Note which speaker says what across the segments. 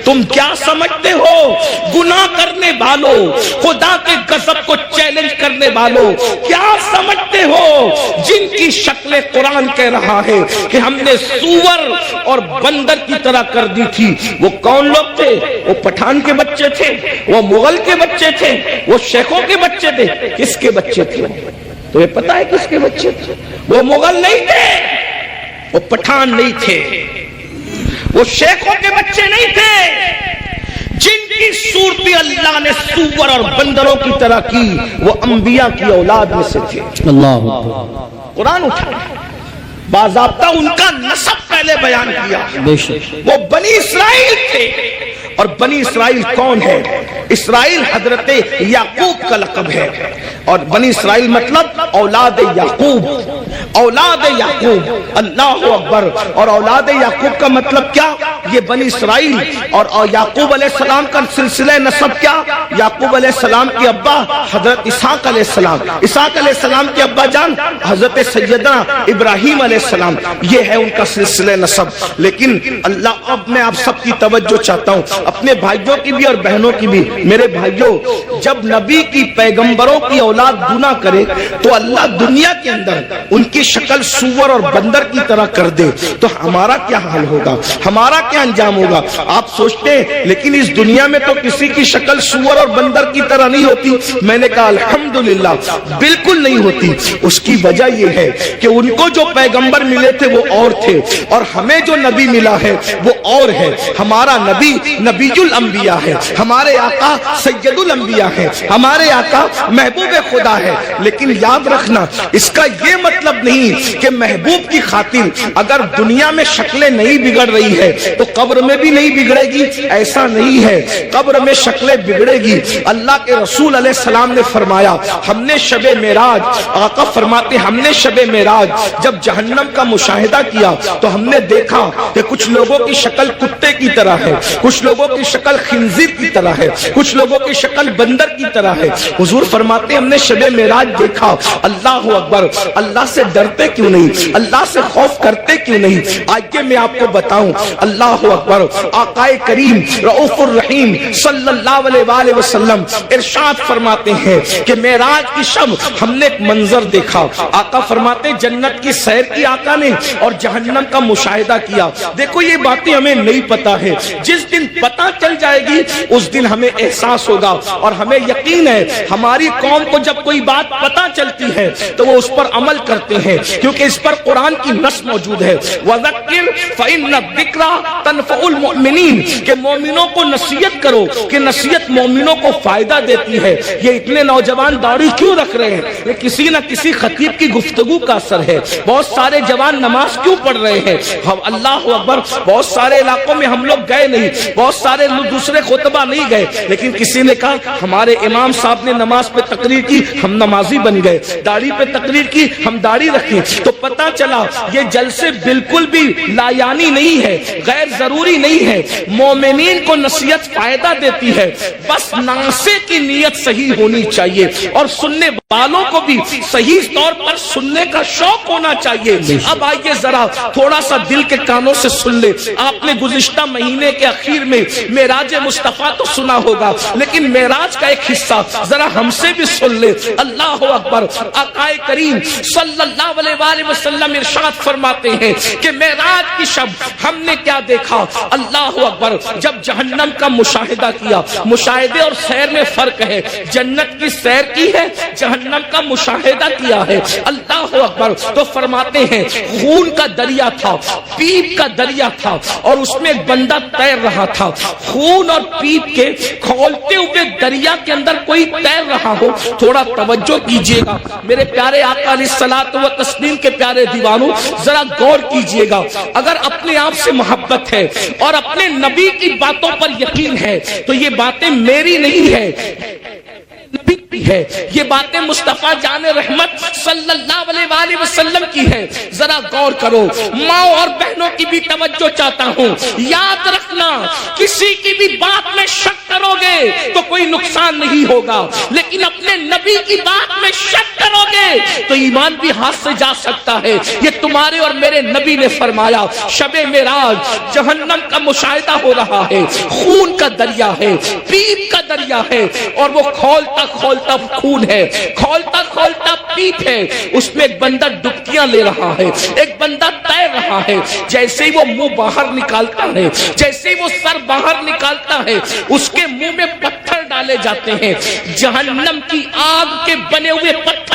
Speaker 1: تم کیا سمجھتے ہو گناہ کرنے والوں، خدا کے غضب کو چیلنج کرنے والوں، کیا سمجھتے ہو جن کی شکلیں قرآن کہہ رہا ہے کہ ہم نے سور اور بندر کی طرح کر دی تھی؟ وہ کون لوگ تھے؟ وہ پٹھان کے بچے تھے، وہ مغل کے بچے تھے، وہ شیخوں کے بچے تھے۔ کس کے بچے تھے؟ تو یہ پتا ہے کس کے بچے تھے؟ وہ مغل نہیں تھے، وہ پٹھان نہیں تھے، وہ شیخوں کے بچے نہیں تھے۔ جن کی صورت اللہ نے سور اور بندروں کی طرح کی وہ انبیاء کی اولاد میں سے تھے۔ اللہ قرآن اٹھا باضابطہ ان کا نسب پہلے بیان کیا، وہ بنی اسرائیل تھے۔ اور بنی اسرائیل کون ہے؟ اسرائیل حضرت یعقوب کا لقب ہے، اور بنی اسرائیل مطلب اولاد یعقوب، اولاد یعقوب، اللہ اکبر۔ اور اولاد یعقوب کا مطلب کیا؟ یہ بنی اسرائیل اور یعقوب علیہ السلام کا سلسلہ نسب کیا؟ یعقوب علیہ السلام کے ابا حضرت اسحاق علیہ السلام، اسحاق علیہ السلام کے ابا جان حضرت سیدنا ابراہیم علیہ السلام، یہ ہے ان کا سلسلہ نسب۔ لیکن اللہ، اب میں آپ سب کی توجہ چاہتا ہوں، اپنے بھائیوں کی بھی اور بہنوں کی بھی۔ میرے بھائیوں، جب نبی کی پیغمبروں کی اولاد گناہ کرے تو اللہ دنیا کے اندر ان کی شکل سور اور بندر کی طرح کر دے تو ہمارا کیا حال ہوگا، ہمارا کیا انجام ہوگا؟ آپ سوچتے ہیں لیکن اس دنیا میں تو کسی کی شکل سور اور بندر کی طرح نہیں ہوتی۔ میں نے کہا الحمدللہ بالکل نہیں ہوتی۔ اس کی وجہ یہ ہے کہ ان کو جو پیغمبر ملے تھے وہ اور تھے، اور ہمیں جو نبی ملا ہے وہ اور ہے۔ ہمارا نبی نبی الانبیاء ہے، ہمارے آقا سید الانبیاء ہے، ہمارے آقا محبوب خدا ہے۔ لیکن یاد رکھنا، اس کا یہ مطلب نہیں کہ محبوب کی خاطر اگر دنیا میں شکلیں نہیں بگڑ رہی ہے تو قبر میں بھی نہیں بگڑے گی، ایسا نہیں ہے۔ قبر میں شکلیں بگڑے گی۔ اللہ کے رسول علیہ السلام نے فرمایا، ہم نے شب معراج، آقا فرماتے ہم نے شب معراج جب جہنم کا مشاہدہ کیا تو ہم نے دیکھا کہ کچھ لوگوں کی شکل کتے کی طرح ہے، کچھ لوگوں کی شکل خنزیر کی طرح ہے، کچھ لوگوں کی شکل بندر کی طرح ہے۔ حضور فرماتے ہم نے شب معراج دیکھا۔ اللہ اکبر، اللہ سے ڈرتے کیوں نہیں؟ اللہ سے خوف کرتے کیوں نہیں؟ آئیے میں آپ کو بتاؤں۔ اللہ اکبر، آقا کریم رؤوف الرحیم صلی اللہ علیہ وآلہ وسلم ارشاد فرماتے ہیں کہ معراج کی شب ہم نے ایک منظر دیکھا۔ آقا فرماتے جنت کی سیر کی آقا نے اور جہنم کا مشاہدہ کیا۔ دیکھو یہ باتیں ہمیں نہیں پتا ہے، جس دن پتا چل جائے گی اس دن ہمیں احساس ہوگا، اور ہمیں یقین ہے ہماری قوم کو جب کوئی بات پتا چلتی ہے تو وہ اس پر عمل کرتے ہیں، کیونکہ اس پر قرآن کی نص موجود ہے، وَذَكِّرْ فَإِنَّ الذِّكْرَىٰ تَنفَعُ الْمُؤْمِنِينَ، کہ مومنوں کو نصیحت کرو کہ نصیحت مومنوں کو فائدہ دیتی ہے۔ یہ اتنے نوجوان داڑھی کیوں رکھ رہے ہیں؟ یہ کسی نہ کسی خطیب کی گفتگو کا اثر ہے۔ بہت سارے جوان نماز کیوں پڑھ رہے ہیں؟ اللہ اکبر، بہت سارے علاقوں میں ہم لوگ گئے نہیں، بہت سارے دوسرے خطبہ نہیں گئے، لیکن کسی نے کہا ہمارے امام صاحب نے نماز پہ تقریر کی، ہم نمازی بن گئے، داڑھی پہ تقریر کی، ہم داڑھی رکھیں۔ تو پتا چلا یہ جلسے بالکل بھی لایانی نہیں ہے، غیر ضروری نہیں ہے۔ مومنین کو نصیحت فائدہ دیتی ہے، بس ناصح کی نیت صحیح ہونی چاہیے، اور سننے والوں کو بھی صحیح طور پر سننے کا شوق ہونا چاہیے۔ اب آئیے ذرا تھوڑا سا دل کے کانوں سے سن لے۔ آپ نے گزشتہ مہینے کے اخیر میں معراج مصطفیٰ تو سنا ہوگا، لیکن معراج کا ایک حصہ ذرا ہم سے بھی سن لے۔ اللہ اکبر، آقا کریم صلی اللہ علیہ وآلہ وسلم ارشاد فرماتے ہیں کہ معراج کی شب ہم نے کیا دیکھا؟ اللہ اکبر، جب جہنم کا مشاہدہ کیا۔ مشاہدے اور سیر میں فرق ہے، جنت کی سیر کی ہے، جہنم کا مشاہدہ کیا ہے۔ اللہ اکبر، تو فرماتے ہیں خون کا دریا تھا، پیپ کا دریا تھا، اور اس میں ایک بندہ تیر رہا تھا۔ خون اور پیپ کے کھولتے ہوئے دریا کے اندر کوئی تیر رہا ہو، تھوڑا توجہ کیجئے گا میرے پیارے آقا علیہ الصلوۃ والتسلیم کے پیارے دیوانوں، ذرا غور کیجئے گا۔ اگر اپنے آپ سے محبت ہے اور اپنے نبی کی باتوں پر یقین ہے تو یہ باتیں میری نہیں ہے، ہے یہ باتیں مصطفیٰ جان رحمت صلی اللہ علیہ وآلہ وسلم کی ہے۔ ذرا غور کرو، ماں اور بہنوں کی بھی توجہ چاہتا ہوں، یاد رکھنا کسی کی بھی بات میں شک کرو گے تو کوئی نقصان نہیں ہوگا، لیکن اپنے نبی کی بات میں شک کرو گے تو ایمان بھی ہاتھ سے جا سکتا ہے۔ یہ تمہارے اور میرے نبی نے فرمایا۔ شب معراج جہنم کا مشاہدہ ہو رہا ہے، خون کا دریا ہے، پیپ کا دریا ہے، اور وہ کھولتا کھولتا خون ہے، کھولتا کھولتا پیپ ہے، اس میں ایک بندہ ڈبکیاں لے رہا ہے، ایک بندہ تیر رہا ہے۔ جیسے ہی وہ منہ باہر نکالتا ہے، جیسے ہی وہ سر باہر نکالتا ہے، اس کے منہ میں پتھر ڈالے جاتے ہیں، جہنم کی آگ کے بنے ہوئے پتھر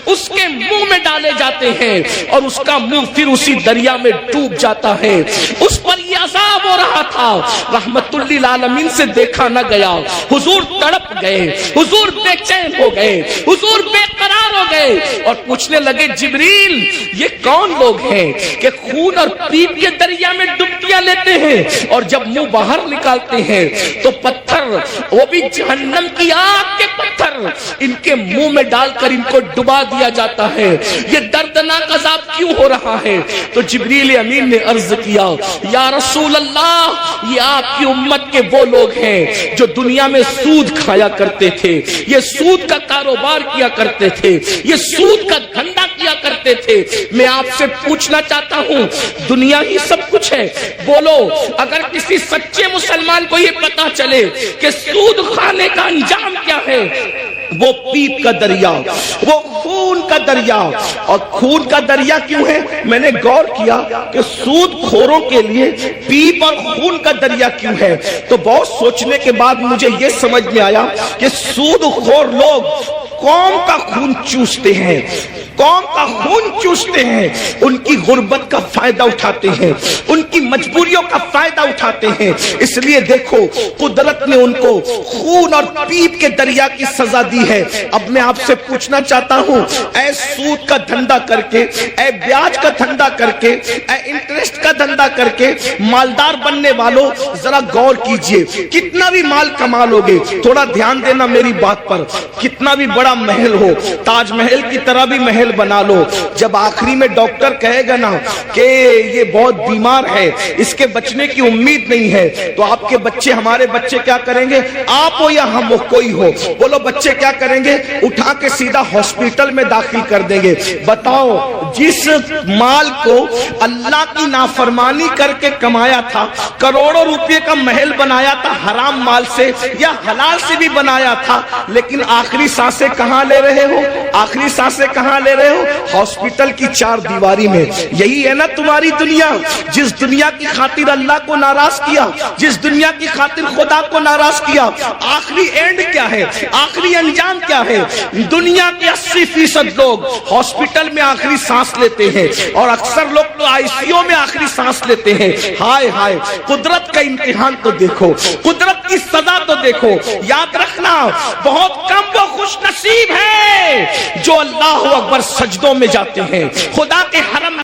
Speaker 1: اس کے منہ میں ڈالے جاتے ہیں، اور اس کا منہ پھر اسی دریا میں ڈوب جاتا ہے۔ اس پر یہ عذاب ہو رہا تھا، رحمت للعالمین سے دیکھا نہ گیا۔ حضور تڑپ گئے، حضور بے چین ہو گئے، حضور بے قرار ہو گئے، اور پوچھنے لگے جبریل یہ کون لوگ ہیں کہ خون اور پیپ کے دریا میں ڈبکیاں لیتے ہیں، اور جب منہ باہر نکالتے ہیں تو پتھر، وہ بھی جہنم کی آگ کے پتھر، ان کے منہ میں ڈال کر ان کو ڈبا دیا جاتا ہے۔ یہ دردناک عذاب کیوں ہو رہا ہے؟ تو جبریل امین نے عرض کیا یا رسول اللہ، یہ آپ کی امت کے وہ لوگ ہیں جو دنیا میں سود کھایا کرتے تھے، یہ سود کا کاروبار کیا کرتے تھے، یہ سود کا دھندا کیا کرتے تھے۔ میں آپ سے پوچھنا چاہتا ہوں، دنیا ہی سب کچھ ہے، بولو اگر کسی سچے مسلمان کو یہ پتا چلے کہ سود کھانے کا انجام کیا ہے، وہ پیپ کا دریا، وہ خون کا دریا۔ اور خون کا دریا کیوں ہے؟ میں نے غور کیا کہ سود خوروں کے لیے پیپ اور خون کا دریا کیوں ہے، تو بہت سوچنے کے بعد مجھے یہ سمجھ میں آیا کہ سود خور لوگ قوم کا خون چوستے ہیں، قوم کا خون چوستے ہیں، ان کی غربت کا فائدہ اٹھاتے ہیں، ان کی مجبوریوں کا فائدہ اٹھاتے ہیں۔ اس لیے دیکھو قدرت نے ان کو خون اور پیپ کے دریا کی سزا دی ہے۔ اب میں آپ سے پوچھنا چاہتا ہوں، اے سود کا دھندا کر کے، اے بیاج کا دھندا کر کے، اے انٹرسٹ کا دھندا کر کے مالدار بننے والوں، ذرا غور کیجئے، کتنا بھی مال کما لوگے، تھوڑا دھیان دینا میری بات پر، کتنا بھی بڑا محل ہو، تاج محل کی طرح بھی محل بنا لو، جب آخری میں ڈاکٹر کہے گا نا کہ یہ بہت بیمار ہے، اس کے بچنے کی امید نہیں ہے، تو آپ کے بچے، ہمارے بچے کیا کریں گے؟ آپ ہو یا ہم ہو، کوئی ہو، بولو بچے کیا کریں گے؟ اٹھا کے سیدھا ہاسپٹل میں داخل کر دیں گے۔ بتاؤ جس مال کو اللہ کی نافرمانی کر کے کمایا تھا، کروڑوں روپے کا محل بنایا تھا حرام مال سے یا حلال سے بھی بنایا تھا، لیکن آخری سانسیں کہاں لے رہے ہو؟ آخری سانسیں کہاں لے رہے ہو؟ ہاسپٹل کی چار دیواری میں۔ یہی ہے نا تمہاری دنیا، جس دنیا کی خاطر اللہ کو ناراض کیا، جس دنیا کی خاطر خدا کو ناراض کیا، آخری اینڈ کیا ہے؟ آخری انجام کیا ہے؟ دنیا کے 80% لوگ ہاسپٹل میں آخری سانس لیتے ہیں، اور اکثر لوگ تو آئی سی یو میں آخری سانس لیتے ہیں۔ ہائے ہائے، قدرت کا امتحان تو دیکھو، قدرت کی سزا تو دیکھو۔ یاد رکھنا، بہت کم وہ خوش نصیب ہے جو اللہ اکبر سجدوں میں جاتے ہیں، خدا کے حرم